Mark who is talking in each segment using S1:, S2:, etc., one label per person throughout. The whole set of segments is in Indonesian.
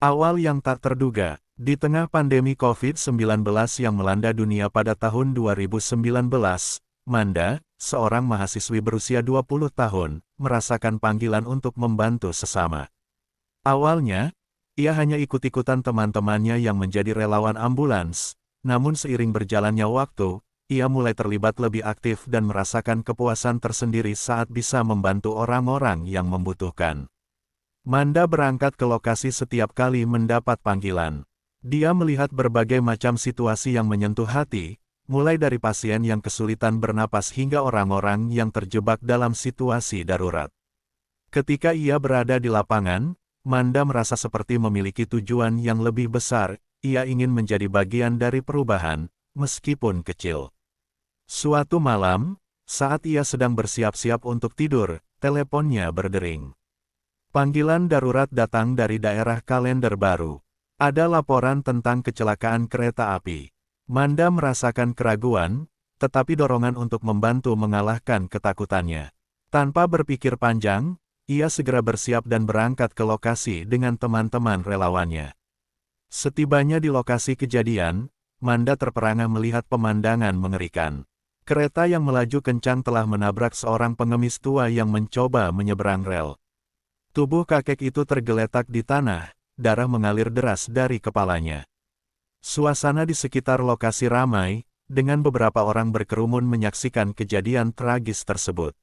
S1: Awal yang tak terduga, di tengah pandemi COVID-19 yang melanda dunia pada tahun 2019, Manda, seorang mahasiswi berusia 20 tahun, merasakan panggilan untuk membantu sesama. Awalnya, ia hanya ikut-ikutan teman-temannya yang menjadi relawan ambulans, namun seiring berjalannya waktu, ia mulai terlibat lebih aktif dan merasakan kepuasan tersendiri saat bisa membantu orang-orang yang membutuhkan. Manda berangkat ke lokasi setiap kali mendapat panggilan. Dia melihat berbagai macam situasi yang menyentuh hati, mulai dari pasien yang kesulitan bernapas hingga orang-orang yang terjebak dalam situasi darurat. Ketika ia berada di lapangan, Manda merasa seperti memiliki tujuan yang lebih besar. Ia ingin menjadi bagian dari perubahan, meskipun kecil. Suatu malam, saat ia sedang bersiap-siap untuk tidur, teleponnya berdering. Panggilan darurat datang dari daerah Kalender Baru. Ada laporan tentang kecelakaan kereta api. Manda merasakan keraguan, tetapi dorongan untuk membantu mengalahkan ketakutannya. Tanpa berpikir panjang, ia segera bersiap dan berangkat ke lokasi dengan teman-teman relawannya. Setibanya di lokasi kejadian, Manda terperangah melihat pemandangan mengerikan. Kereta yang melaju kencang telah menabrak seorang pengemis tua yang mencoba menyeberang rel. Tubuh kakek itu tergeletak di tanah, darah mengalir deras dari kepalanya. Suasana di sekitar lokasi ramai, dengan beberapa orang berkerumun menyaksikan kejadian tragis tersebut.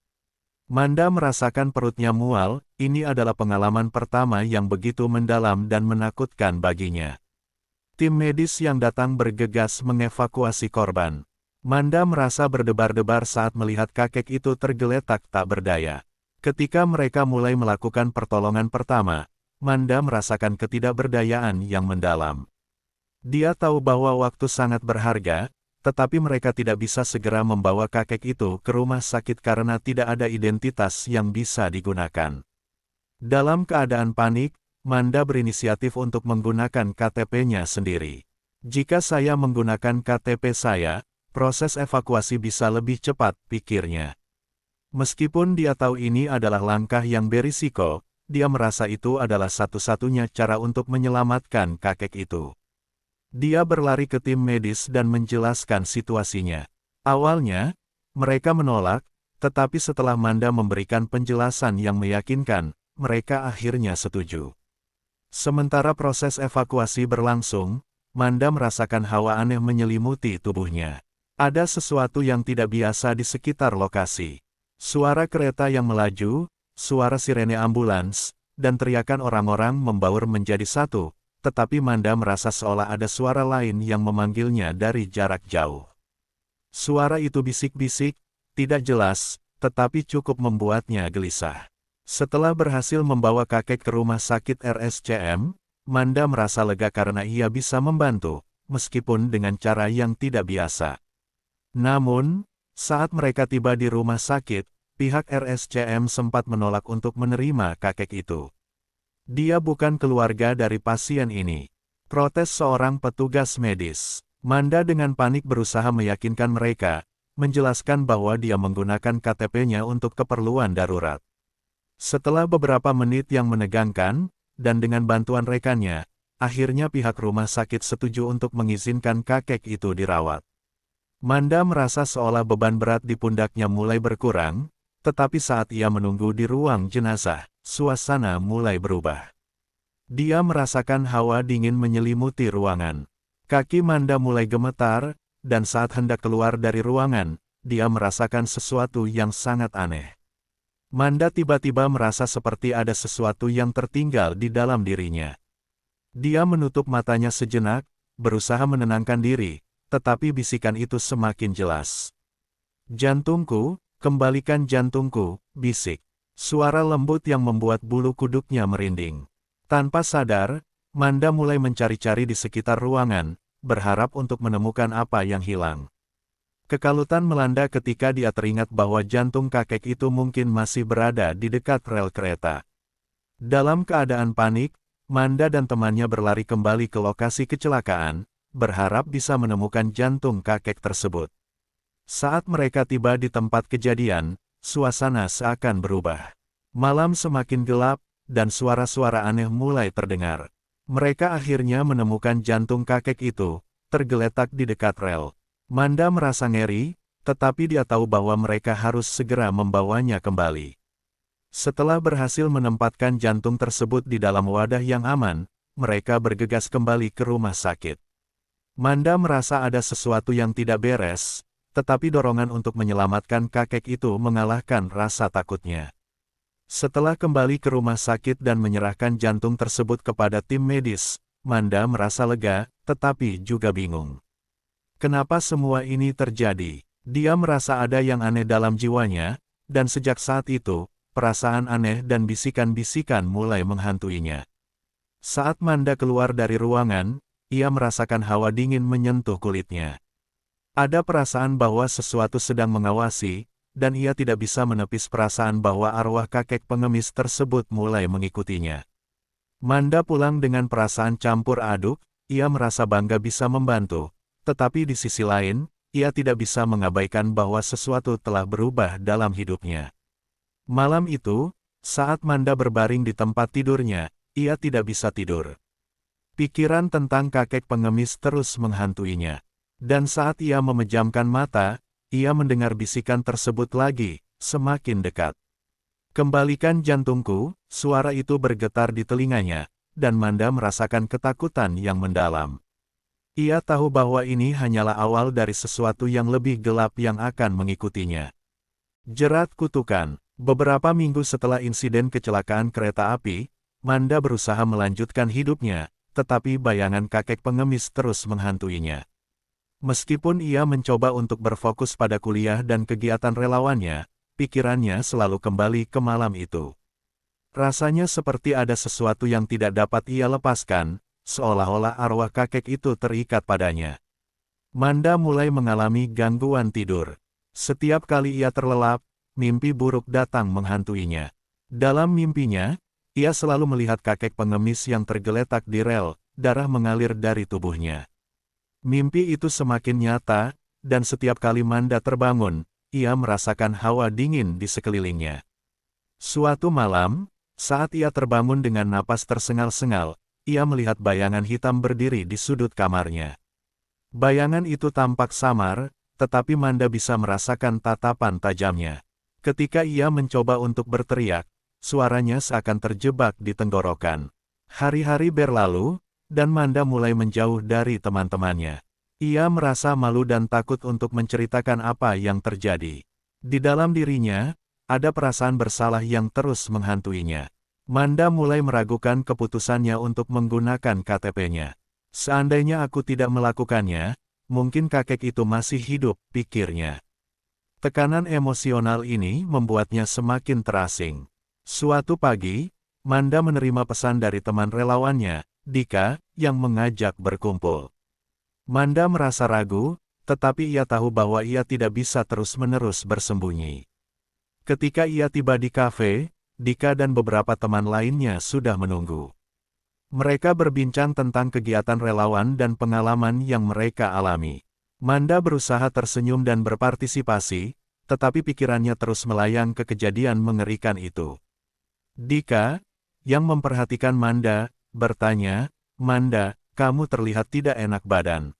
S1: Manda merasakan perutnya mual. Ini adalah pengalaman pertama yang begitu mendalam dan menakutkan baginya. Tim medis yang datang bergegas mengevakuasi korban. Manda merasa berdebar-debar saat melihat kakek itu tergeletak tak berdaya. Ketika mereka mulai melakukan pertolongan pertama, Manda merasakan ketidakberdayaan yang mendalam. Dia tahu bahwa waktu sangat berharga, tetapi mereka tidak bisa segera membawa kakek itu ke rumah sakit karena tidak ada identitas yang bisa digunakan. Dalam keadaan panik, Manda berinisiatif untuk menggunakan KTP-nya sendiri. Jika saya menggunakan KTP saya, proses evakuasi bisa lebih cepat, pikirnya. Meskipun dia tahu ini adalah langkah yang berisiko, dia merasa itu adalah satu-satunya cara untuk menyelamatkan kakek itu. Dia berlari ke tim medis dan menjelaskan situasinya. Awalnya, mereka menolak, tetapi setelah Manda memberikan penjelasan yang meyakinkan, mereka akhirnya setuju. Sementara proses evakuasi berlangsung, Manda merasakan hawa aneh menyelimuti tubuhnya. Ada sesuatu yang tidak biasa di sekitar lokasi. Suara kereta yang melaju, suara sirene ambulans, dan teriakan orang-orang membaur menjadi satu, tetapi Manda merasa seolah ada suara lain yang memanggilnya dari jarak jauh. Suara itu bisik-bisik, tidak jelas, tetapi cukup membuatnya gelisah. Setelah berhasil membawa kakek ke rumah sakit RSCM, Manda merasa lega karena ia bisa membantu, meskipun dengan cara yang tidak biasa. Namun, saat mereka tiba di rumah sakit, pihak RSCM sempat menolak untuk menerima kakek itu. Dia bukan keluarga dari pasien ini. Protes seorang petugas medis. Manda dengan panik berusaha meyakinkan mereka, menjelaskan bahwa dia menggunakan KTP-nya untuk keperluan darurat. Setelah beberapa menit yang menegangkan, dan dengan bantuan rekannya, akhirnya pihak rumah sakit setuju untuk mengizinkan kakek itu dirawat. Manda merasa seolah beban berat di pundaknya mulai berkurang, tetapi saat ia menunggu di ruang jenazah, suasana mulai berubah. Dia merasakan hawa dingin menyelimuti ruangan. Kaki Manda mulai gemetar, dan saat hendak keluar dari ruangan, dia merasakan sesuatu yang sangat aneh. Manda tiba-tiba merasa seperti ada sesuatu yang tertinggal di dalam dirinya. Dia menutup matanya sejenak, berusaha menenangkan diri, tetapi bisikan itu semakin jelas. "Jantungku, kembalikan jantungku," bisik. Suara lembut yang membuat bulu kuduknya merinding. Tanpa sadar, Manda mulai mencari-cari di sekitar ruangan, berharap untuk menemukan apa yang hilang. Kekalutan melanda ketika dia teringat bahwa jantung kakek itu mungkin masih berada di dekat rel kereta. Dalam keadaan panik, Manda dan temannya berlari kembali ke lokasi kecelakaan, berharap bisa menemukan jantung kakek tersebut. Saat mereka tiba di tempat kejadian, suasana seakan berubah. Malam semakin gelap, dan suara-suara aneh mulai terdengar. Mereka akhirnya menemukan jantung kakek itu, tergeletak di dekat rel. Manda merasa ngeri, tetapi dia tahu bahwa mereka harus segera membawanya kembali. Setelah berhasil menempatkan jantung tersebut di dalam wadah yang aman, mereka bergegas kembali ke rumah sakit. Manda merasa ada sesuatu yang tidak beres, tetapi dorongan untuk menyelamatkan kakek itu mengalahkan rasa takutnya. Setelah kembali ke rumah sakit dan menyerahkan jantung tersebut kepada tim medis, Manda merasa lega, tetapi juga bingung. Kenapa semua ini terjadi? Dia merasa ada yang aneh dalam jiwanya, dan sejak saat itu, perasaan aneh dan bisikan-bisikan mulai menghantuinya. Saat Manda keluar dari ruangan, ia merasakan hawa dingin menyentuh kulitnya. Ada perasaan bahwa sesuatu sedang mengawasi, dan ia tidak bisa menepis perasaan bahwa arwah kakek pengemis tersebut mulai mengikutinya. Manda pulang dengan perasaan campur aduk, ia merasa bangga bisa membantu, tetapi di sisi lain, ia tidak bisa mengabaikan bahwa sesuatu telah berubah dalam hidupnya. Malam itu, saat Manda berbaring di tempat tidurnya, ia tidak bisa tidur. Pikiran tentang kakek pengemis terus menghantuinya. Dan saat ia memejamkan mata, ia mendengar bisikan tersebut lagi, semakin dekat. Kembalikan jantungku, suara itu bergetar di telinganya, dan Manda merasakan ketakutan yang mendalam. Ia tahu bahwa ini hanyalah awal dari sesuatu yang lebih gelap yang akan mengikutinya. Jerat kutukan. Beberapa minggu setelah insiden kecelakaan kereta api, Manda berusaha melanjutkan hidupnya, tetapi bayangan kakek pengemis terus menghantuinya. Meskipun ia mencoba untuk berfokus pada kuliah dan kegiatan relawannya, pikirannya selalu kembali ke malam itu. Rasanya seperti ada sesuatu yang tidak dapat ia lepaskan, seolah-olah arwah kakek itu terikat padanya. Manda mulai mengalami gangguan tidur. Setiap kali ia terlelap, mimpi buruk datang menghantuinya. Dalam mimpinya, ia selalu melihat kakek pengemis yang tergeletak di rel, darah mengalir dari tubuhnya. Mimpi itu semakin nyata, dan setiap kali Manda terbangun, ia merasakan hawa dingin di sekelilingnya. Suatu malam, saat ia terbangun dengan napas tersengal-sengal, ia melihat bayangan hitam berdiri di sudut kamarnya. Bayangan itu tampak samar, tetapi Manda bisa merasakan tatapan tajamnya. Ketika ia mencoba untuk berteriak, suaranya seakan terjebak di tenggorokan. Hari-hari berlalu, dan Manda mulai menjauh dari teman-temannya. Ia merasa malu dan takut untuk menceritakan apa yang terjadi. Di dalam dirinya, ada perasaan bersalah yang terus menghantuinya. Manda mulai meragukan keputusannya untuk menggunakan KTP-nya. Seandainya aku tidak melakukannya, mungkin kakek itu masih hidup, pikirnya. Tekanan emosional ini membuatnya semakin terasing. Suatu pagi, Manda menerima pesan dari teman relawannya, Dika, yang mengajak berkumpul. Manda merasa ragu, tetapi ia tahu bahwa ia tidak bisa terus-menerus bersembunyi. Ketika ia tiba di kafe, Dika dan beberapa teman lainnya sudah menunggu. Mereka berbincang tentang kegiatan relawan dan pengalaman yang mereka alami. Manda berusaha tersenyum dan berpartisipasi, tetapi pikirannya terus melayang ke kejadian mengerikan itu. Dika, yang memperhatikan Manda, bertanya, Manda, kamu terlihat tidak enak badan.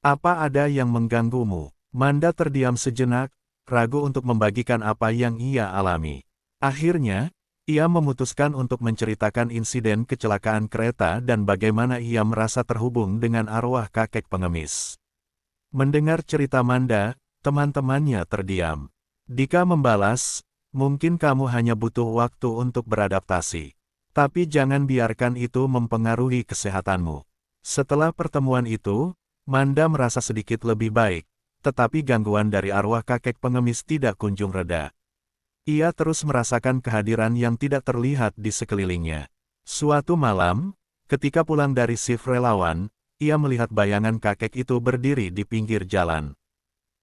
S1: Apa ada yang mengganggumu? Manda terdiam sejenak, ragu untuk membagikan apa yang ia alami. Akhirnya, ia memutuskan untuk menceritakan insiden kecelakaan kereta dan bagaimana ia merasa terhubung dengan arwah kakek pengemis. Mendengar cerita Manda, teman-temannya terdiam. Dika membalas, mungkin kamu hanya butuh waktu untuk beradaptasi. Tapi jangan biarkan itu mempengaruhi kesehatanmu. Setelah pertemuan itu, Manda merasa sedikit lebih baik, tetapi gangguan dari arwah kakek pengemis tidak kunjung reda. Ia terus merasakan kehadiran yang tidak terlihat di sekelilingnya. Suatu malam, ketika pulang dari shift relawan, ia melihat bayangan kakek itu berdiri di pinggir jalan.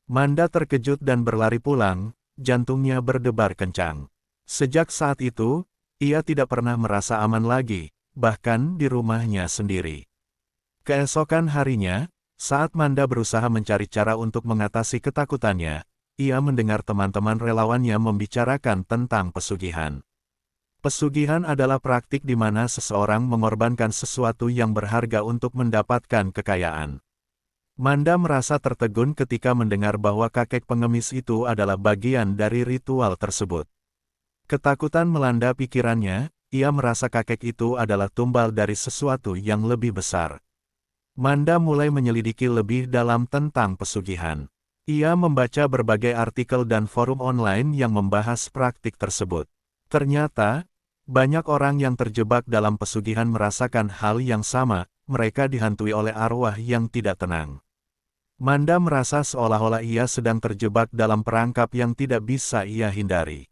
S1: Manda terkejut dan berlari pulang, jantungnya berdebar kencang. Sejak saat itu, ia tidak pernah merasa aman lagi, bahkan di rumahnya sendiri. Keesokan harinya, saat Manda berusaha mencari cara untuk mengatasi ketakutannya, ia mendengar teman-teman relawannya membicarakan tentang pesugihan. Pesugihan adalah praktik di mana seseorang mengorbankan sesuatu yang berharga untuk mendapatkan kekayaan. Manda merasa tertegun ketika mendengar bahwa kakek pengemis itu adalah bagian dari ritual tersebut. Ketakutan melanda pikirannya, ia merasa kakek itu adalah tumbal dari sesuatu yang lebih besar. Manda mulai menyelidiki lebih dalam tentang pesugihan. Ia membaca berbagai artikel dan forum online yang membahas praktik tersebut. Ternyata, banyak orang yang terjebak dalam pesugihan merasakan hal yang sama, mereka dihantui oleh arwah yang tidak tenang. Manda merasa seolah-olah ia sedang terjebak dalam perangkap yang tidak bisa ia hindari.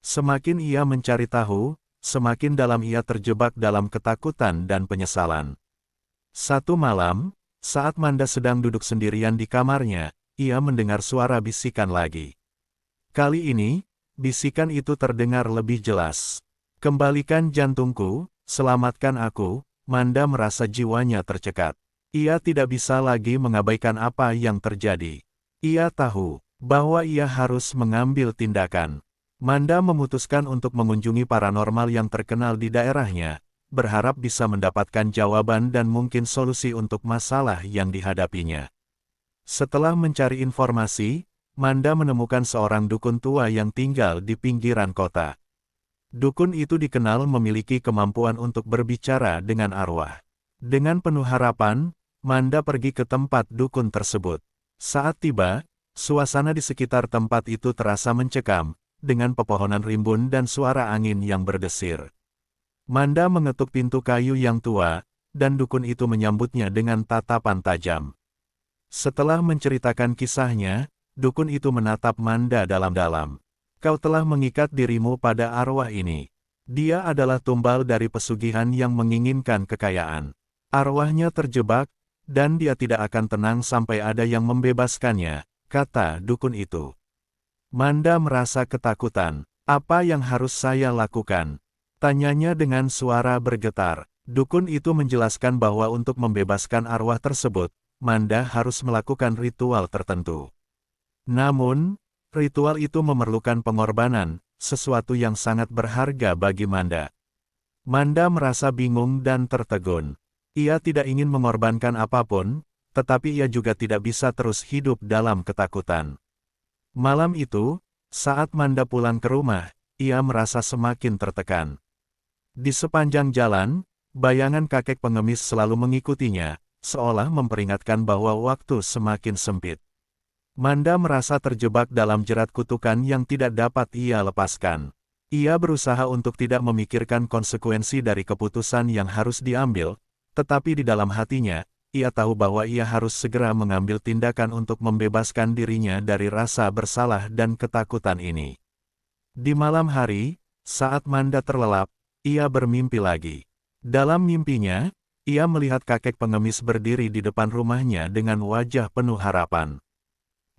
S1: Semakin ia mencari tahu, semakin dalam ia terjebak dalam ketakutan dan penyesalan. Satu malam, saat Manda sedang duduk sendirian di kamarnya, ia mendengar suara bisikan lagi. Kali ini, bisikan itu terdengar lebih jelas. "Kembalikan jantungku, selamatkan aku." Manda merasa jiwanya tercekat. Ia tidak bisa lagi mengabaikan apa yang terjadi. Ia tahu bahwa ia harus mengambil tindakan. Manda memutuskan untuk mengunjungi paranormal yang terkenal di daerahnya, berharap bisa mendapatkan jawaban dan mungkin solusi untuk masalah yang dihadapinya. Setelah mencari informasi, Manda menemukan seorang dukun tua yang tinggal di pinggiran kota. Dukun itu dikenal memiliki kemampuan untuk berbicara dengan arwah. Dengan penuh harapan, Manda pergi ke tempat dukun tersebut. Saat tiba, suasana di sekitar tempat itu terasa mencekam, dengan pepohonan rimbun dan suara angin yang berdesir. Manda mengetuk pintu kayu yang tua, dan dukun itu menyambutnya dengan tatapan tajam. Setelah menceritakan kisahnya, dukun itu menatap Manda dalam-dalam. "Kau telah mengikat dirimu pada arwah ini. Dia adalah tumbal dari pesugihan yang menginginkan kekayaan. Arwahnya terjebak, dan dia tidak akan tenang sampai ada yang membebaskannya," kata dukun itu. Manda merasa ketakutan. "Apa yang harus saya lakukan?" tanyanya dengan suara bergetar. Dukun itu menjelaskan bahwa untuk membebaskan arwah tersebut, Manda harus melakukan ritual tertentu. Namun, ritual itu memerlukan pengorbanan, sesuatu yang sangat berharga bagi Manda. Manda merasa bingung dan tertegun. Ia tidak ingin mengorbankan apapun, tetapi ia juga tidak bisa terus hidup dalam ketakutan. Malam itu, saat Manda pulang ke rumah, ia merasa semakin tertekan. Di sepanjang jalan, bayangan kakek pengemis selalu mengikutinya, seolah memperingatkan bahwa waktu semakin sempit. Manda merasa terjebak dalam jerat kutukan yang tidak dapat ia lepaskan. Ia berusaha untuk tidak memikirkan konsekuensi dari keputusan yang harus diambil, tetapi di dalam hatinya, ia tahu bahwa ia harus segera mengambil tindakan untuk membebaskan dirinya dari rasa bersalah dan ketakutan ini. Di malam hari, saat Manda terlelap, ia bermimpi lagi. Dalam mimpinya, ia melihat kakek pengemis berdiri di depan rumahnya dengan wajah penuh harapan.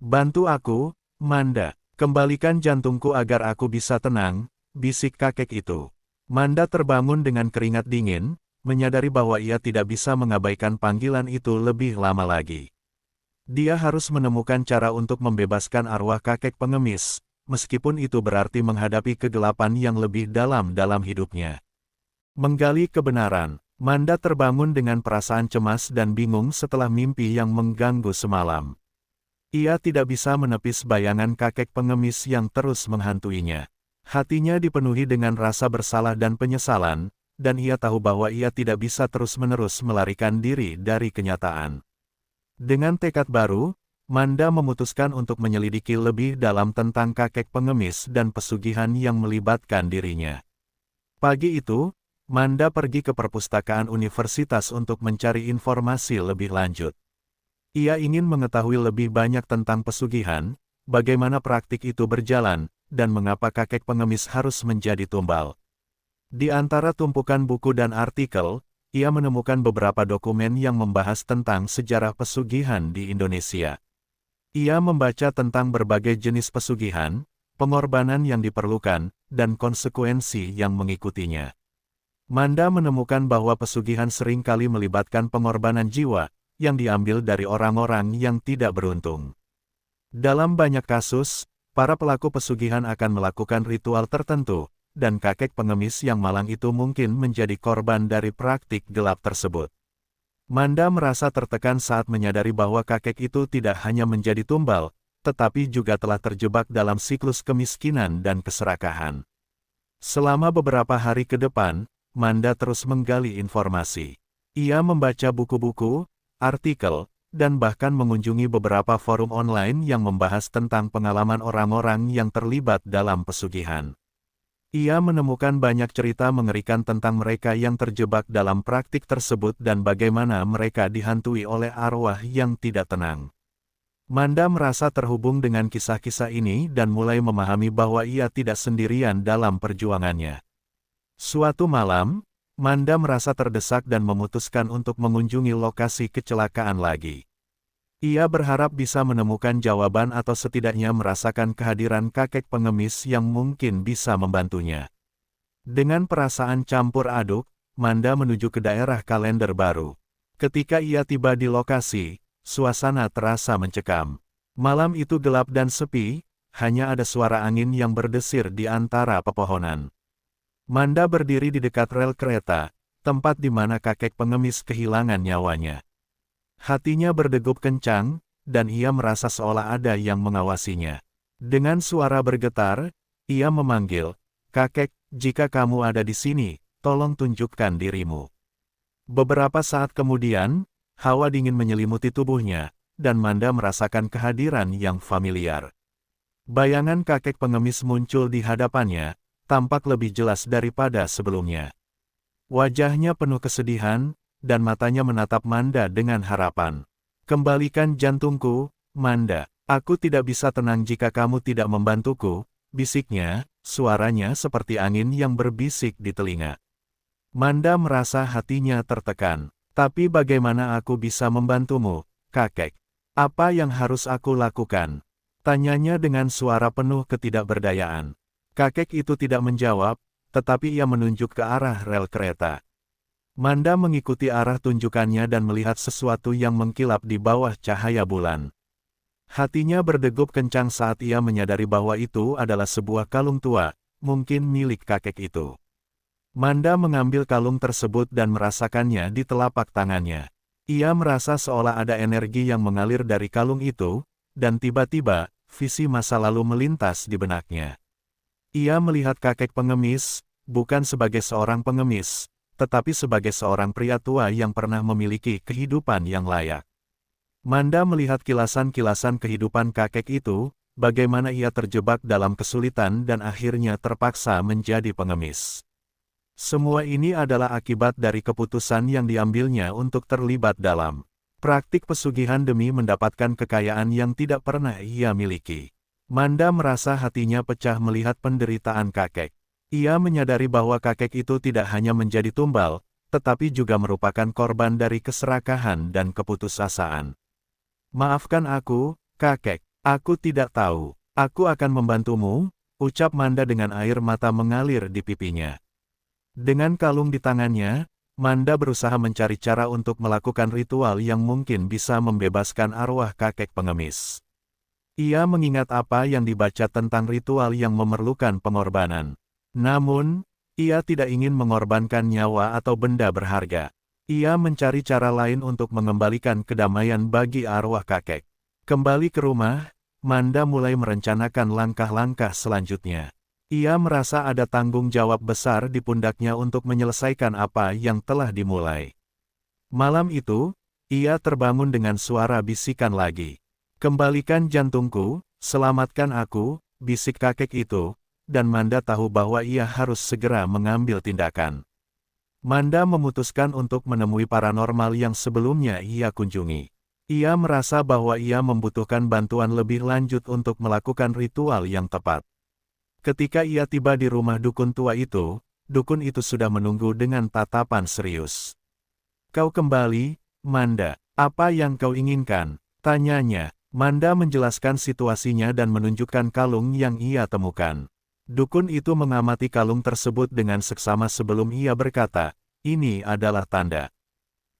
S1: "Bantu aku, Manda. Kembalikan jantungku agar aku bisa tenang," bisik kakek itu. Manda terbangun dengan keringat dingin, menyadari bahwa ia tidak bisa mengabaikan panggilan itu lebih lama lagi. Dia harus menemukan cara untuk membebaskan arwah kakek pengemis, meskipun itu berarti menghadapi kegelapan yang lebih dalam dalam hidupnya. Menggali kebenaran, Manda terbangun dengan perasaan cemas dan bingung setelah mimpi yang mengganggu semalam. Ia tidak bisa menepis bayangan kakek pengemis yang terus menghantuinya. Hatinya dipenuhi dengan rasa bersalah dan penyesalan, dan ia tahu bahwa ia tidak bisa terus-menerus melarikan diri dari kenyataan. Dengan tekad baru, Manda memutuskan untuk menyelidiki lebih dalam tentang kakek pengemis dan pesugihan yang melibatkan dirinya. Pagi itu, Manda pergi ke perpustakaan universitas untuk mencari informasi lebih lanjut. Ia ingin mengetahui lebih banyak tentang pesugihan, bagaimana praktik itu berjalan, dan mengapa kakek pengemis harus menjadi tumbal. Di antara tumpukan buku dan artikel, ia menemukan beberapa dokumen yang membahas tentang sejarah pesugihan di Indonesia. Ia membaca tentang berbagai jenis pesugihan, pengorbanan yang diperlukan, dan konsekuensi yang mengikutinya. Manda menemukan bahwa pesugihan seringkali melibatkan pengorbanan jiwa, yang diambil dari orang-orang yang tidak beruntung. Dalam banyak kasus, para pelaku pesugihan akan melakukan ritual tertentu, dan kakek pengemis yang malang itu mungkin menjadi korban dari praktik gelap tersebut. Manda merasa tertekan saat menyadari bahwa kakek itu tidak hanya menjadi tumbal, tetapi juga telah terjebak dalam siklus kemiskinan dan keserakahan. Selama beberapa hari ke depan, Manda terus menggali informasi. Ia membaca buku-buku, artikel, dan bahkan mengunjungi beberapa forum online yang membahas tentang pengalaman orang-orang yang terlibat dalam pesugihan. Ia menemukan banyak cerita mengerikan tentang mereka yang terjebak dalam praktik tersebut dan bagaimana mereka dihantui oleh arwah yang tidak tenang. Manda merasa terhubung dengan kisah-kisah ini dan mulai memahami bahwa ia tidak sendirian dalam perjuangannya. Suatu malam, Manda merasa terdesak dan memutuskan untuk mengunjungi lokasi kecelakaan lagi. Ia berharap bisa menemukan jawaban atau setidaknya merasakan kehadiran kakek pengemis yang mungkin bisa membantunya. Dengan perasaan campur aduk, Manda menuju ke daerah kalender baru. Ketika ia tiba di lokasi, suasana terasa mencekam. Malam itu gelap dan sepi, hanya ada suara angin yang berdesir di antara pepohonan. Manda berdiri di dekat rel kereta, tempat di mana kakek pengemis kehilangan nyawanya. Hatinya berdegup kencang, dan ia merasa seolah ada yang mengawasinya. Dengan suara bergetar, ia memanggil, "Kakek, jika kamu ada di sini, tolong tunjukkan dirimu." Beberapa saat kemudian, hawa dingin menyelimuti tubuhnya, dan Manda merasakan kehadiran yang familiar. Bayangan kakek pengemis muncul di hadapannya, tampak lebih jelas daripada sebelumnya. Wajahnya penuh kesedihan, dan matanya menatap Manda dengan harapan. "Kembalikan jantungku, Manda. Aku tidak bisa tenang jika kamu tidak membantuku," bisiknya, suaranya seperti angin yang berbisik di telinga. Manda merasa hatinya tertekan. "Tapi bagaimana aku bisa membantumu, kakek? Apa yang harus aku lakukan?" tanyanya dengan suara penuh ketidakberdayaan. Kakek itu tidak menjawab, tetapi ia menunjuk ke arah rel kereta. Manda mengikuti arah tunjukannya dan melihat sesuatu yang mengkilap di bawah cahaya bulan. Hatinya berdegup kencang saat ia menyadari bahwa itu adalah sebuah kalung tua, mungkin milik kakek itu. Manda mengambil kalung tersebut dan merasakannya di telapak tangannya. Ia merasa seolah ada energi yang mengalir dari kalung itu, dan tiba-tiba, visi masa lalu melintas di benaknya. Ia melihat kakek pengemis, bukan sebagai seorang pengemis, tetapi sebagai seorang pria tua yang pernah memiliki kehidupan yang layak. Manda melihat kilasan-kilasan kehidupan kakek itu, bagaimana ia terjebak dalam kesulitan dan akhirnya terpaksa menjadi pengemis. Semua ini adalah akibat dari keputusan yang diambilnya untuk terlibat dalam praktik pesugihan demi mendapatkan kekayaan yang tidak pernah ia miliki. Manda merasa hatinya pecah melihat penderitaan kakek. Ia menyadari bahwa kakek itu tidak hanya menjadi tumbal, tetapi juga merupakan korban dari keserakahan dan keputusasaan. "Maafkan aku, kakek. Aku tidak tahu. Aku akan membantumu," ucap Manda dengan air mata mengalir di pipinya. Dengan kalung di tangannya, Manda berusaha mencari cara untuk melakukan ritual yang mungkin bisa membebaskan arwah kakek pengemis. Ia mengingat apa yang dibaca tentang ritual yang memerlukan pengorbanan. Namun, ia tidak ingin mengorbankan nyawa atau benda berharga. Ia mencari cara lain untuk mengembalikan kedamaian bagi arwah kakek. Kembali ke rumah, Manda mulai merencanakan langkah-langkah selanjutnya. Ia merasa ada tanggung jawab besar di pundaknya untuk menyelesaikan apa yang telah dimulai. Malam itu, ia terbangun dengan suara bisikan lagi. "Kembalikan jantungku, selamatkan aku," bisik kakek itu. Dan Manda tahu bahwa ia harus segera mengambil tindakan. Manda memutuskan untuk menemui paranormal yang sebelumnya ia kunjungi. Ia merasa bahwa ia membutuhkan bantuan lebih lanjut untuk melakukan ritual yang tepat. Ketika ia tiba di rumah dukun tua itu, dukun itu sudah menunggu dengan tatapan serius. "Kau kembali, Manda. Apa yang kau inginkan?" tanyanya. Manda menjelaskan situasinya dan menunjukkan kalung yang ia temukan. Dukun itu mengamati kalung tersebut dengan seksama sebelum ia berkata, "Ini adalah tanda.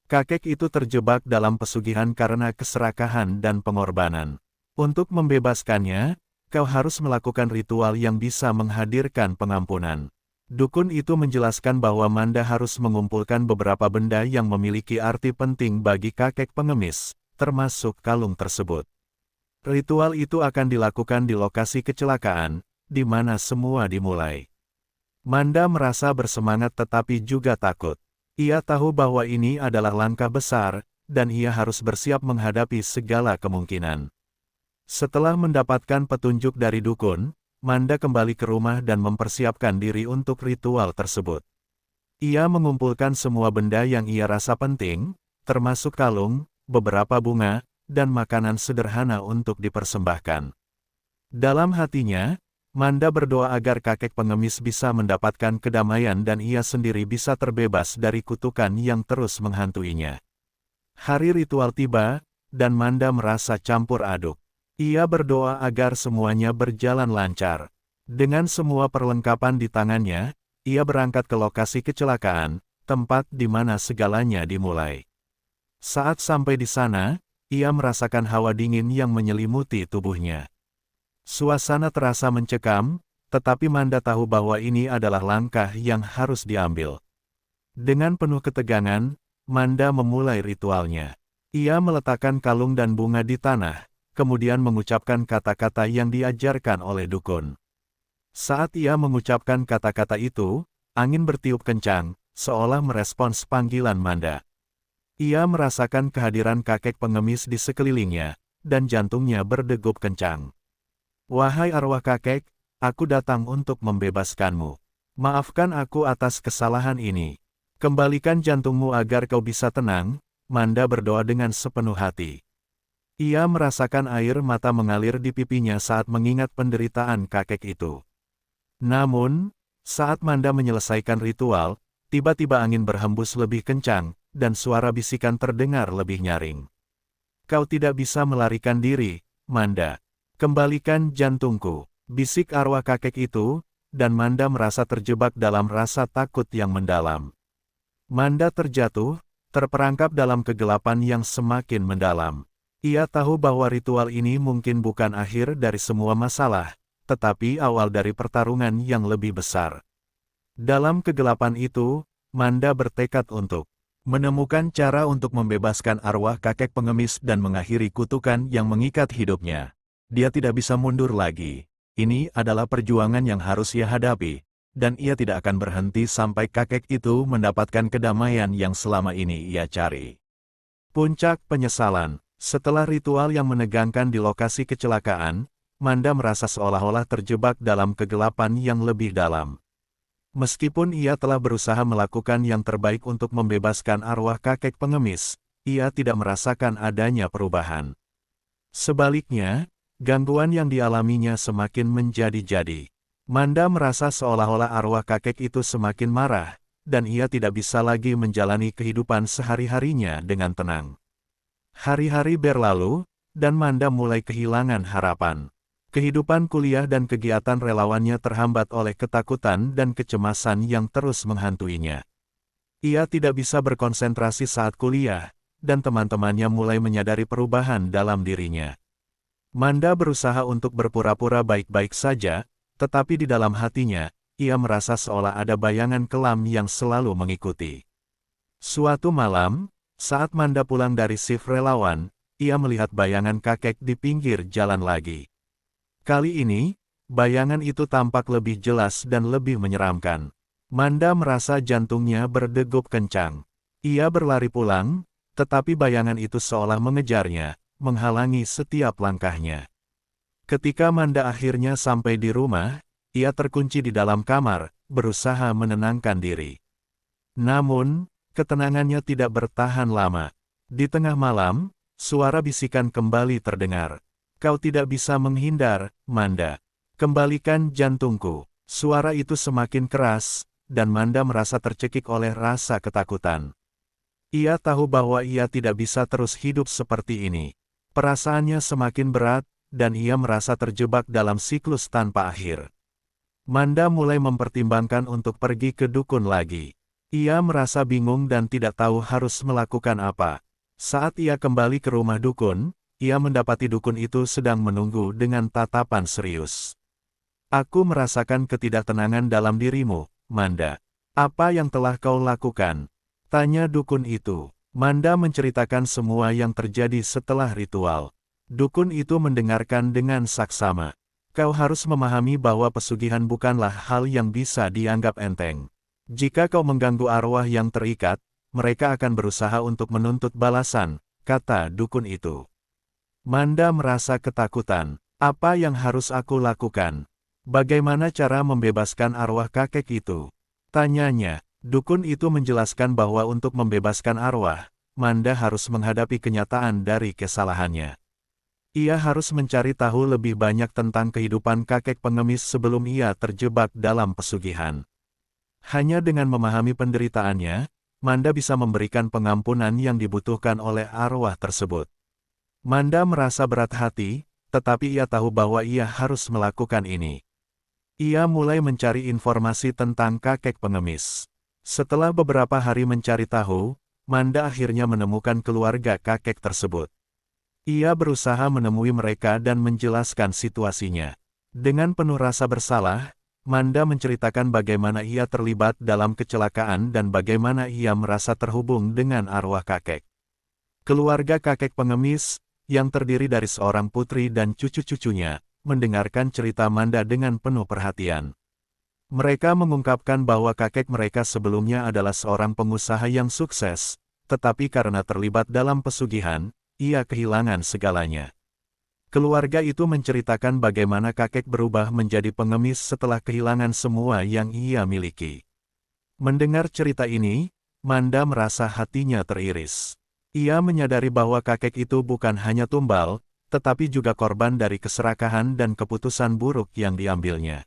S1: Kakek itu terjebak dalam pesugihan karena keserakahan dan pengorbanan. Untuk membebaskannya, kau harus melakukan ritual yang bisa menghadirkan pengampunan." Dukun itu menjelaskan bahwa Manda harus mengumpulkan beberapa benda yang memiliki arti penting bagi kakek pengemis, termasuk kalung tersebut. Ritual itu akan dilakukan di lokasi kecelakaan, di mana semua dimulai. Manda merasa bersemangat tetapi juga takut. Ia tahu bahwa ini adalah langkah besar, dan ia harus bersiap menghadapi segala kemungkinan. Setelah mendapatkan petunjuk dari dukun, Manda kembali ke rumah dan mempersiapkan diri untuk ritual tersebut. Ia mengumpulkan semua benda yang ia rasa penting, termasuk kalung, beberapa bunga, dan makanan sederhana untuk dipersembahkan. Dalam hatinya, Manda berdoa agar kakek pengemis bisa mendapatkan kedamaian dan ia sendiri bisa terbebas dari kutukan yang terus menghantuinya. Hari ritual tiba, dan Manda merasa campur aduk. Ia berdoa agar semuanya berjalan lancar. Dengan semua perlengkapan di tangannya, ia berangkat ke lokasi kecelakaan, tempat di mana segalanya dimulai. Saat sampai di sana, ia merasakan hawa dingin yang menyelimuti tubuhnya. Suasana terasa mencekam, tetapi Manda tahu bahwa ini adalah langkah yang harus diambil. Dengan penuh ketegangan, Manda memulai ritualnya. Ia meletakkan kalung dan bunga di tanah, kemudian mengucapkan kata-kata yang diajarkan oleh dukun. Saat ia mengucapkan kata-kata itu, angin bertiup kencang, seolah merespons panggilan Manda. Ia merasakan kehadiran kakek pengemis di sekelilingnya, dan jantungnya berdegup kencang. "Wahai arwah kakek, aku datang untuk membebaskanmu. Maafkan aku atas kesalahan ini. Kembalikan jantungmu agar kau bisa tenang," Manda berdoa dengan sepenuh hati. Ia merasakan air mata mengalir di pipinya saat mengingat penderitaan kakek itu. Namun, saat Manda menyelesaikan ritual, tiba-tiba angin berhembus lebih kencang, dan suara bisikan terdengar lebih nyaring. "Kau tidak bisa melarikan diri, Manda. Kembalikan jantungku," bisik arwah kakek itu, dan Manda merasa terjebak dalam rasa takut yang mendalam. Manda terjatuh, terperangkap dalam kegelapan yang semakin mendalam. Ia tahu bahwa ritual ini mungkin bukan akhir dari semua masalah, tetapi awal dari pertarungan yang lebih besar. Dalam kegelapan itu, Manda bertekad untuk menemukan cara untuk membebaskan arwah kakek pengemis dan mengakhiri kutukan yang mengikat hidupnya. Dia tidak bisa mundur lagi. Ini adalah perjuangan yang harus ia hadapi, dan ia tidak akan berhenti sampai kakek itu mendapatkan kedamaian yang selama ini ia cari. Puncak penyesalan. Setelah ritual yang menegangkan di lokasi kecelakaan, Manda merasa seolah-olah terjebak dalam kegelapan yang lebih dalam. Meskipun ia telah berusaha melakukan yang terbaik untuk membebaskan arwah kakek pengemis, ia tidak merasakan adanya perubahan. Sebaliknya, gangguan yang dialaminya semakin menjadi-jadi. Manda merasa seolah-olah arwah kakek itu semakin marah, dan ia tidak bisa lagi menjalani kehidupan sehari-harinya dengan tenang. Hari-hari berlalu, dan Manda mulai kehilangan harapan. Kehidupan kuliah dan kegiatan relawannya terhambat oleh ketakutan dan kecemasan yang terus menghantuinya. Ia tidak bisa berkonsentrasi saat kuliah, dan teman-temannya mulai menyadari perubahan dalam dirinya. Manda berusaha untuk berpura-pura baik-baik saja, tetapi di dalam hatinya, ia merasa seolah ada bayangan kelam yang selalu mengikuti. Suatu malam, saat Manda pulang dari shift relawan, ia melihat bayangan kakek di pinggir jalan lagi. Kali ini, bayangan itu tampak lebih jelas dan lebih menyeramkan. Manda merasa jantungnya berdegup kencang. Ia berlari pulang, tetapi bayangan itu seolah mengejarnya, menghalangi setiap langkahnya. Ketika Manda akhirnya sampai di rumah, ia terkunci di dalam kamar, berusaha menenangkan diri. Namun, ketenangannya tidak bertahan lama. Di tengah malam, suara bisikan kembali terdengar. "Kau tidak bisa menghindar, Manda. Kembalikan jantungku." Suara itu semakin keras, dan Manda merasa tercekik oleh rasa ketakutan. Ia tahu bahwa ia tidak bisa terus hidup seperti ini. Perasaannya semakin berat, dan ia merasa terjebak dalam siklus tanpa akhir. Manda mulai mempertimbangkan untuk pergi ke dukun lagi. Ia merasa bingung dan tidak tahu harus melakukan apa. Saat ia kembali ke rumah dukun, ia mendapati dukun itu sedang menunggu dengan tatapan serius. "Aku merasakan ketidaktenangan dalam dirimu, Manda. Apa yang telah kau lakukan? Tanya dukun itu. Manda menceritakan semua yang terjadi setelah ritual. Dukun itu mendengarkan dengan saksama. Kau harus memahami bahwa pesugihan bukanlah hal yang bisa dianggap enteng. Jika kau mengganggu arwah yang terikat, mereka akan berusaha untuk menuntut balasan, kata dukun itu. Manda merasa ketakutan. Apa yang harus aku lakukan? Bagaimana cara membebaskan arwah kakek itu? Tanyanya. Dukun itu menjelaskan bahwa untuk membebaskan arwah, Manda harus menghadapi kenyataan dari kesalahannya. Ia harus mencari tahu lebih banyak tentang kehidupan kakek pengemis sebelum ia terjebak dalam pesugihan. Hanya dengan memahami penderitaannya, Manda bisa memberikan pengampunan yang dibutuhkan oleh arwah tersebut. Manda merasa berat hati, tetapi ia tahu bahwa ia harus melakukan ini. Ia mulai mencari informasi tentang kakek pengemis. Setelah beberapa hari mencari tahu, Manda akhirnya menemukan keluarga kakek tersebut. Ia berusaha menemui mereka dan menjelaskan situasinya. Dengan penuh rasa bersalah, Manda menceritakan bagaimana ia terlibat dalam kecelakaan dan bagaimana ia merasa terhubung dengan arwah kakek. Keluarga kakek pengemis, yang terdiri dari seorang putri dan cucu-cucunya, mendengarkan cerita Manda dengan penuh perhatian. Mereka mengungkapkan bahwa kakek mereka sebelumnya adalah seorang pengusaha yang sukses, tetapi karena terlibat dalam pesugihan, ia kehilangan segalanya. Keluarga itu menceritakan bagaimana kakek berubah menjadi pengemis setelah kehilangan semua yang ia miliki. Mendengar cerita ini, Manda merasa hatinya teriris. Ia menyadari bahwa kakek itu bukan hanya tumbal, tetapi juga korban dari keserakahan dan keputusan buruk yang diambilnya.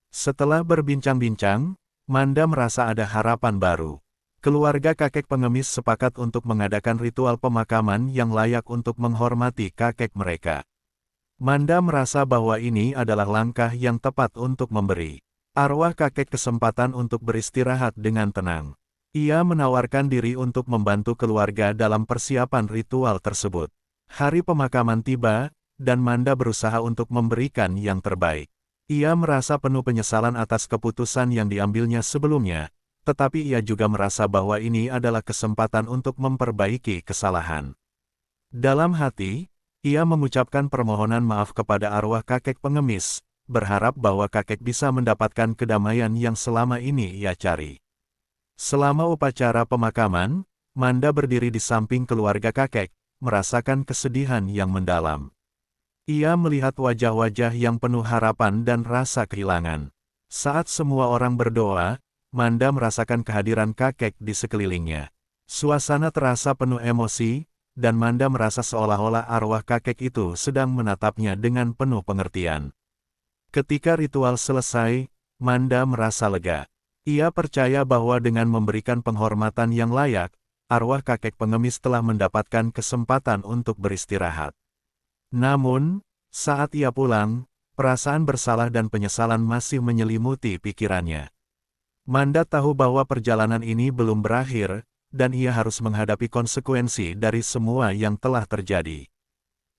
S1: Setelah berbincang-bincang, Manda merasa ada harapan baru. Keluarga kakek pengemis sepakat untuk mengadakan ritual pemakaman yang layak untuk menghormati kakek mereka. Manda merasa bahwa ini adalah langkah yang tepat untuk memberi arwah kakek kesempatan untuk beristirahat dengan tenang. Ia menawarkan diri untuk membantu keluarga dalam persiapan ritual tersebut. Hari pemakaman tiba, dan Manda berusaha untuk memberikan yang terbaik. Ia merasa penuh penyesalan atas keputusan yang diambilnya sebelumnya, tetapi ia juga merasa bahwa ini adalah kesempatan untuk memperbaiki kesalahan. Dalam hati, ia mengucapkan permohonan maaf kepada arwah kakek pengemis, berharap bahwa kakek bisa mendapatkan kedamaian yang selama ini ia cari. Selama upacara pemakaman, Manda berdiri di samping keluarga kakek, merasakan kesedihan yang mendalam. Ia melihat wajah-wajah yang penuh harapan dan rasa kehilangan. Saat semua orang berdoa, Manda merasakan kehadiran kakek di sekelilingnya. Suasana terasa penuh emosi, dan Manda merasa seolah-olah arwah kakek itu sedang menatapnya dengan penuh pengertian. Ketika ritual selesai, Manda merasa lega. Ia percaya bahwa dengan memberikan penghormatan yang layak, arwah kakek pengemis telah mendapatkan kesempatan untuk beristirahat. Namun, saat ia pulang, perasaan bersalah dan penyesalan masih menyelimuti pikirannya. Manda tahu bahwa perjalanan ini belum berakhir, dan ia harus menghadapi konsekuensi dari semua yang telah terjadi.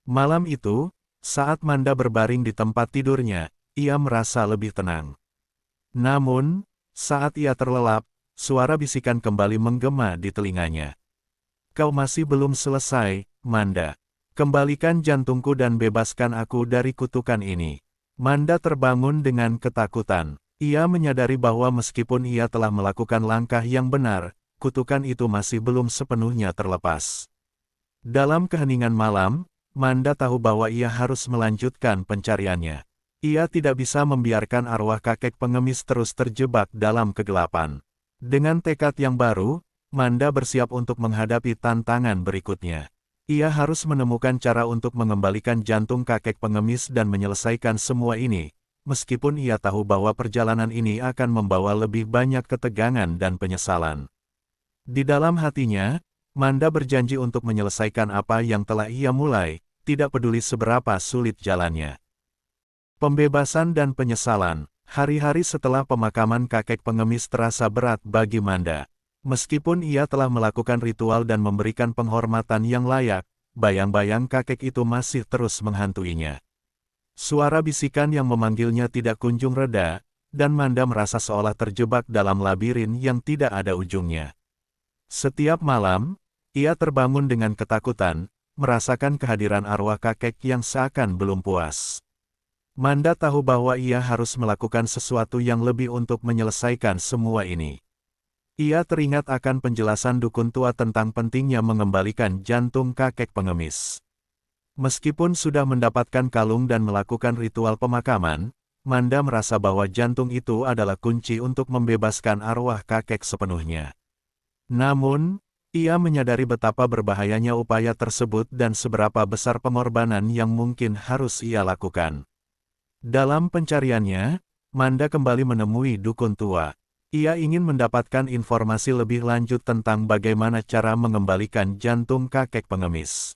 S1: Malam itu, saat Manda berbaring di tempat tidurnya, ia merasa lebih tenang. Namun, saat ia terlelap, suara bisikan kembali menggema di telinganya. Kau masih belum selesai, Manda. Kembalikan jantungku dan bebaskan aku dari kutukan ini. Manda terbangun dengan ketakutan. Ia menyadari bahwa meskipun ia telah melakukan langkah yang benar, kutukan itu masih belum sepenuhnya terlepas. Dalam keheningan malam, Manda tahu bahwa ia harus melanjutkan pencariannya. Ia tidak bisa membiarkan arwah kakek pengemis terus terjebak dalam kegelapan. Dengan tekad yang baru, Manda bersiap untuk menghadapi tantangan berikutnya. Ia harus menemukan cara untuk mengembalikan jantung kakek pengemis dan menyelesaikan semua ini, meskipun ia tahu bahwa perjalanan ini akan membawa lebih banyak ketegangan dan penyesalan. Di dalam hatinya, Manda berjanji untuk menyelesaikan apa yang telah ia mulai, tidak peduli seberapa sulit jalannya. Pembebasan dan penyesalan. Hari-hari setelah pemakaman kakek pengemis terasa berat bagi Manda. Meskipun ia telah melakukan ritual dan memberikan penghormatan yang layak, bayang-bayang kakek itu masih terus menghantuinya. Suara bisikan yang memanggilnya tidak kunjung reda, dan Manda merasa seolah terjebak dalam labirin yang tidak ada ujungnya. Setiap malam, ia terbangun dengan ketakutan, merasakan kehadiran arwah kakek yang seakan belum puas. Manda tahu bahwa ia harus melakukan sesuatu yang lebih untuk menyelesaikan semua ini. Ia teringat akan penjelasan dukun tua tentang pentingnya mengembalikan jantung kakek pengemis. Meskipun sudah mendapatkan kalung dan melakukan ritual pemakaman, Manda merasa bahwa jantung itu adalah kunci untuk membebaskan arwah kakek sepenuhnya. Namun, ia menyadari betapa berbahayanya upaya tersebut dan seberapa besar pengorbanan yang mungkin harus ia lakukan. Dalam pencariannya, Manda kembali menemui dukun tua. Ia ingin mendapatkan informasi lebih lanjut tentang bagaimana cara mengembalikan jantung kakek pengemis.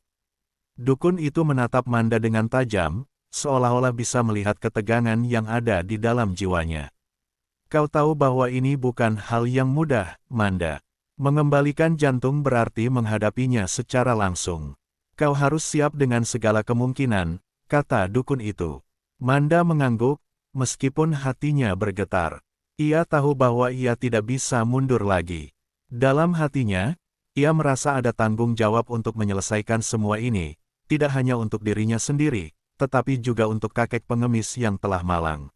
S1: Dukun itu menatap Manda dengan tajam, seolah-olah bisa melihat ketegangan yang ada di dalam jiwanya. Kau tahu bahwa ini bukan hal yang mudah, Manda. Mengembalikan jantung berarti menghadapinya secara langsung. Kau harus siap dengan segala kemungkinan, kata dukun itu. Manda mengangguk, meskipun hatinya bergetar. Ia tahu bahwa ia tidak bisa mundur lagi. Dalam hatinya, ia merasa ada tanggung jawab untuk menyelesaikan semua ini, tidak hanya untuk dirinya sendiri, tetapi juga untuk kakek pengemis yang telah malang.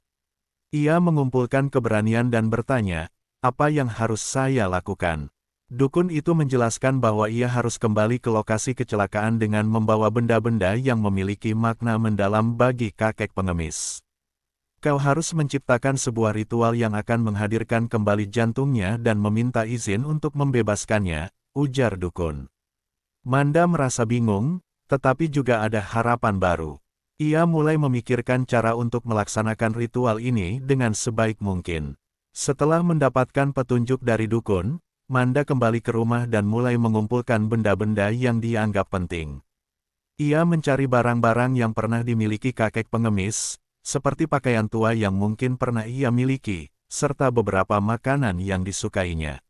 S1: Ia mengumpulkan keberanian dan bertanya, apa yang harus saya lakukan? Dukun itu menjelaskan bahwa ia harus kembali ke lokasi kecelakaan dengan membawa benda-benda yang memiliki makna mendalam bagi kakek pengemis. Kau harus menciptakan sebuah ritual yang akan menghadirkan kembali jantungnya dan meminta izin untuk membebaskannya, ujar dukun. Manda merasa bingung, tetapi juga ada harapan baru. Ia mulai memikirkan cara untuk melaksanakan ritual ini dengan sebaik mungkin. Setelah mendapatkan petunjuk dari dukun, Manda kembali ke rumah dan mulai mengumpulkan benda-benda yang dianggap penting. Ia mencari barang-barang yang pernah dimiliki kakek pengemis, seperti pakaian tua yang mungkin pernah ia miliki, serta beberapa makanan yang disukainya.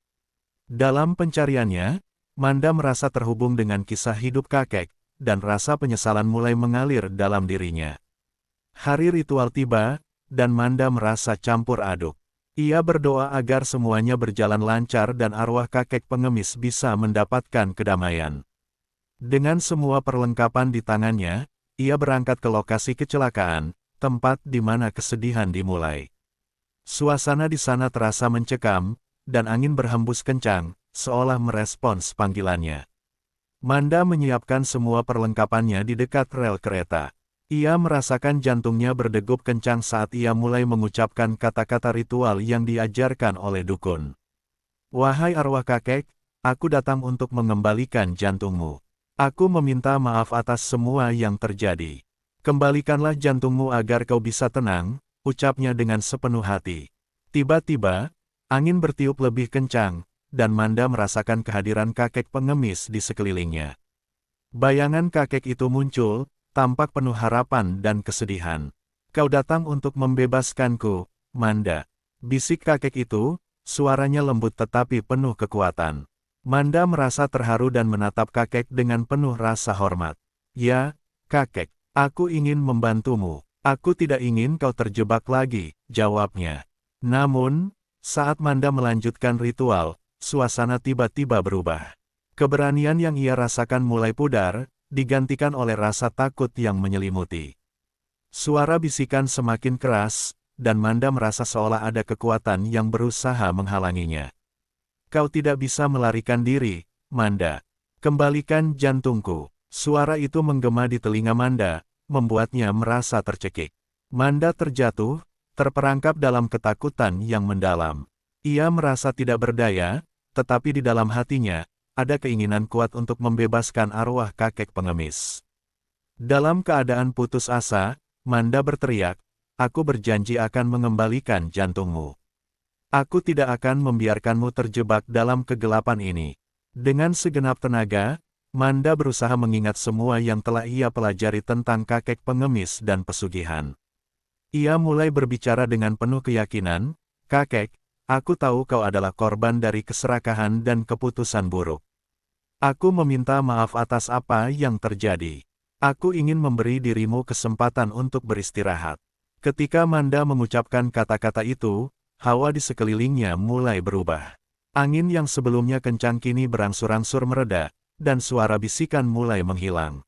S1: Dalam pencariannya, Manda merasa terhubung dengan kisah hidup kakek, dan rasa penyesalan mulai mengalir dalam dirinya. Hari ritual tiba, dan Manda merasa campur aduk. Ia berdoa agar semuanya berjalan lancar dan arwah kakek pengemis bisa mendapatkan kedamaian. Dengan semua perlengkapan di tangannya, ia berangkat ke lokasi kecelakaan, tempat di mana kesedihan dimulai. Suasana di sana terasa mencekam, dan angin berhembus kencang, seolah merespons panggilannya. Manda menyiapkan semua perlengkapannya di dekat rel kereta. Ia merasakan jantungnya berdegup kencang saat ia mulai mengucapkan kata-kata ritual yang diajarkan oleh dukun. Wahai arwah kakek, aku datang untuk mengembalikan jantungmu. Aku meminta maaf atas semua yang terjadi. Kembalikanlah jantungmu agar kau bisa tenang, ucapnya dengan sepenuh hati. Tiba-tiba, angin bertiup lebih kencang, dan Manda merasakan kehadiran kakek pengemis di sekelilingnya. Bayangan kakek itu muncul, tampak penuh harapan dan kesedihan. Kau datang untuk membebaskanku, Manda. Bisik kakek itu, suaranya lembut tetapi penuh kekuatan. Manda merasa terharu dan menatap kakek dengan penuh rasa hormat. Ya, kakek, aku ingin membantumu. Aku tidak ingin kau terjebak lagi, jawabnya. Namun, saat Manda melanjutkan ritual, suasana tiba-tiba berubah. Keberanian yang ia rasakan mulai pudar, digantikan oleh rasa takut yang menyelimuti. Suara bisikan semakin keras, dan Manda merasa seolah ada kekuatan yang berusaha menghalanginya. Kau tidak bisa melarikan diri, Manda. Kembalikan jantungku. Suara itu menggema di telinga Manda, membuatnya merasa tercekik. Manda terjatuh, terperangkap dalam ketakutan yang mendalam. Ia merasa tidak berdaya, tetapi di dalam hatinya, ada keinginan kuat untuk membebaskan arwah kakek pengemis. Dalam keadaan putus asa, Manda berteriak, aku berjanji akan mengembalikan jantungmu. Aku tidak akan membiarkanmu terjebak dalam kegelapan ini. Dengan segenap tenaga, Manda berusaha mengingat semua yang telah ia pelajari tentang kakek pengemis dan pesugihan. Ia mulai berbicara dengan penuh keyakinan, kakek, aku tahu kau adalah korban dari keserakahan dan keputusan buruk. Aku meminta maaf atas apa yang terjadi. Aku ingin memberi dirimu kesempatan untuk beristirahat. Ketika Manda mengucapkan kata-kata itu, hawa di sekelilingnya mulai berubah. Angin yang sebelumnya kencang kini berangsur-angsur mereda, dan suara bisikan mulai menghilang.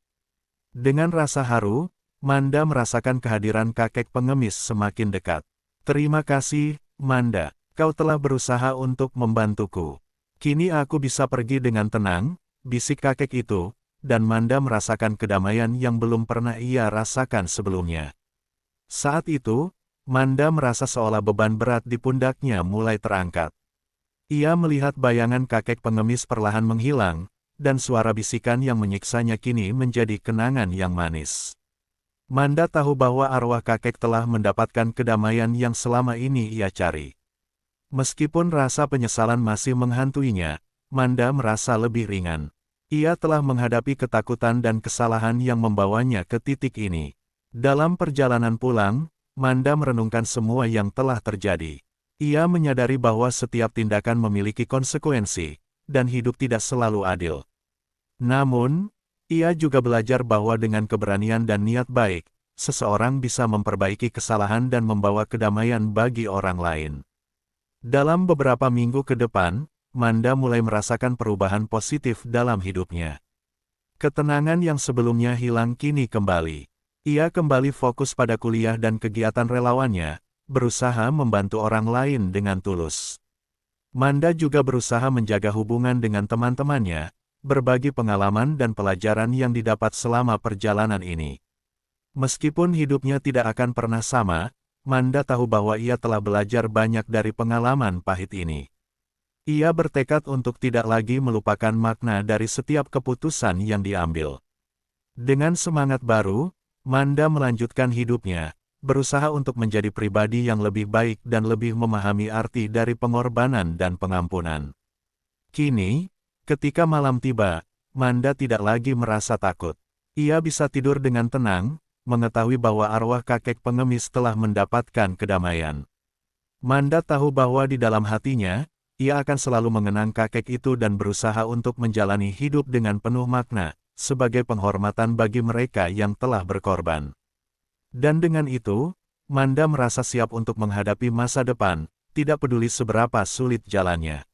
S1: Dengan rasa haru, Manda merasakan kehadiran kakek pengemis semakin dekat. Terima kasih, Manda. Kau telah berusaha untuk membantuku. Kini aku bisa pergi dengan tenang, bisik kakek itu, dan Manda merasakan kedamaian yang belum pernah ia rasakan sebelumnya. Saat itu, Manda merasa seolah beban berat di pundaknya mulai terangkat. Ia melihat bayangan kakek pengemis perlahan menghilang, dan suara bisikan yang menyiksanya kini menjadi kenangan yang manis. Manda tahu bahwa arwah kakek telah mendapatkan kedamaian yang selama ini ia cari. Meskipun rasa penyesalan masih menghantuinya, Manda merasa lebih ringan. Ia telah menghadapi ketakutan dan kesalahan yang membawanya ke titik ini. Dalam perjalanan pulang, Manda merenungkan semua yang telah terjadi. Ia menyadari bahwa setiap tindakan memiliki konsekuensi, dan hidup tidak selalu adil. Namun, ia juga belajar bahwa dengan keberanian dan niat baik, seseorang bisa memperbaiki kesalahan dan membawa kedamaian bagi orang lain. Dalam beberapa minggu ke depan, Manda mulai merasakan perubahan positif dalam hidupnya. Ketenangan yang sebelumnya hilang kini kembali. Ia kembali fokus pada kuliah dan kegiatan relawannya, berusaha membantu orang lain dengan tulus. Manda juga berusaha menjaga hubungan dengan teman-temannya, berbagi pengalaman dan pelajaran yang didapat selama perjalanan ini. Meskipun hidupnya tidak akan pernah sama, Manda tahu bahwa ia telah belajar banyak dari pengalaman pahit ini. Ia bertekad untuk tidak lagi melupakan makna dari setiap keputusan yang diambil. Dengan semangat baru, Manda melanjutkan hidupnya, berusaha untuk menjadi pribadi yang lebih baik dan lebih memahami arti dari pengorbanan dan pengampunan. Kini, ketika malam tiba, Manda tidak lagi merasa takut. Ia bisa tidur dengan tenang, mengetahui bahwa arwah kakek pengemis telah mendapatkan kedamaian. Manda tahu bahwa di dalam hatinya, ia akan selalu mengenang kakek itu dan berusaha untuk menjalani hidup dengan penuh makna, sebagai penghormatan bagi mereka yang telah berkorban. Dan dengan itu, Manda merasa siap untuk menghadapi masa depan, tidak peduli seberapa sulit jalannya.